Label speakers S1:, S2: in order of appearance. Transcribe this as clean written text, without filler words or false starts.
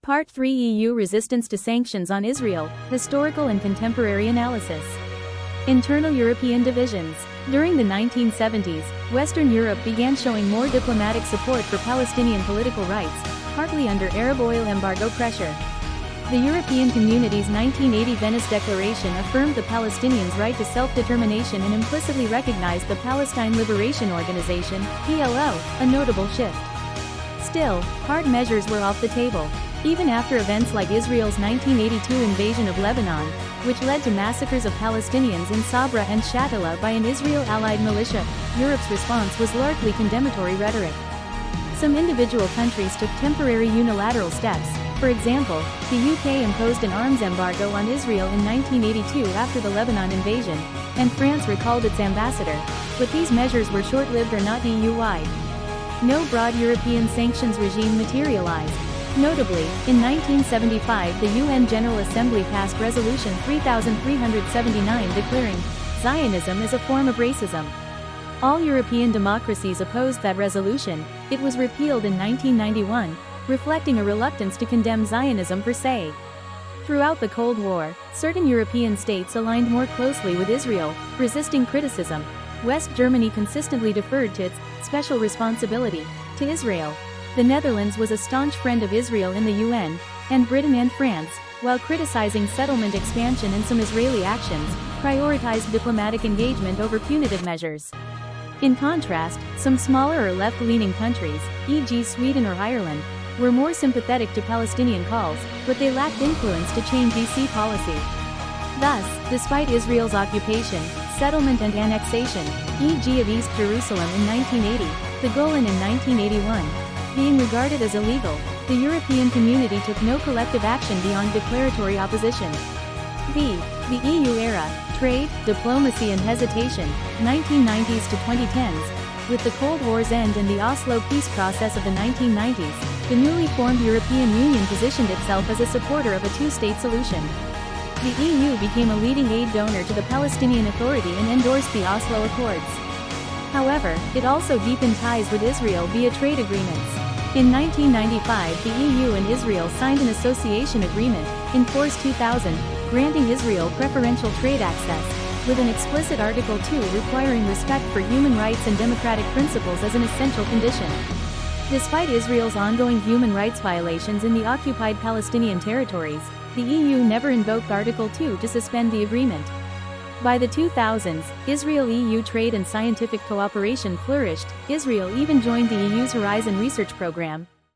S1: Part 3: EU Resistance to Sanctions on Israel, Historical and Contemporary Analysis. Internal European divisions. During the 1970s, Western Europe began showing more diplomatic support for Palestinian political rights, partly under Arab oil embargo pressure. The European Community's 1980 Venice Declaration affirmed the Palestinians' right to self-determination and implicitly recognized the Palestine Liberation Organization, PLO, a notable shift. Still, hard measures were off the table. Even after events like Israel's 1982 invasion of Lebanon, which led to massacres of Palestinians in Sabra and Shatila by an Israel-allied militia, Europe's response was largely condemnatory rhetoric. Some individual countries took temporary unilateral steps. For example, the UK imposed an arms embargo on Israel in 1982 after the Lebanon invasion, and France recalled its ambassador. But these measures were short-lived or not EU-wide. No broad European sanctions regime materialized. Notably, in 1975 the UN General Assembly passed Resolution 3379 declaring Zionism is a form of racism. All European democracies opposed that resolution. It was repealed in 1991, reflecting a reluctance to condemn Zionism per se. Throughout the Cold War, certain European states aligned more closely with Israel, resisting criticism. West Germany consistently deferred to its special responsibility to Israel. The Netherlands was a staunch friend of Israel in the UN, and Britain and France, while criticizing settlement expansion and some Israeli actions, prioritized diplomatic engagement over punitive measures. In contrast, some smaller or left-leaning countries, e.g. Sweden or Ireland, were more sympathetic to Palestinian calls, but they lacked influence to change EC policy. Thus, despite Israel's occupation, settlement and annexation, e.g. of East Jerusalem in 1980, the Golan in 1981, being regarded as illegal, the European community took no collective action beyond declaratory opposition. The EU era, trade, diplomacy and hesitation, 1990s to 2010s. With the Cold War's end and the Oslo peace process of the 1990s, the newly formed European Union positioned itself as a supporter of a two-state solution. The EU became a leading aid donor to the Palestinian Authority and endorsed the Oslo Accords. However, it also deepened ties with Israel via trade agreements. In 1995 the EU and Israel signed an association agreement, in force 2000, granting Israel preferential trade access, with an explicit Article 2 requiring respect for human rights and democratic principles as an essential condition. Despite Israel's ongoing human rights violations in the occupied Palestinian territories, the EU never invoked Article 2 to suspend the agreement. By the 2000s, Israel-EU trade and scientific cooperation flourished. Israel even joined the EU's Horizon research program,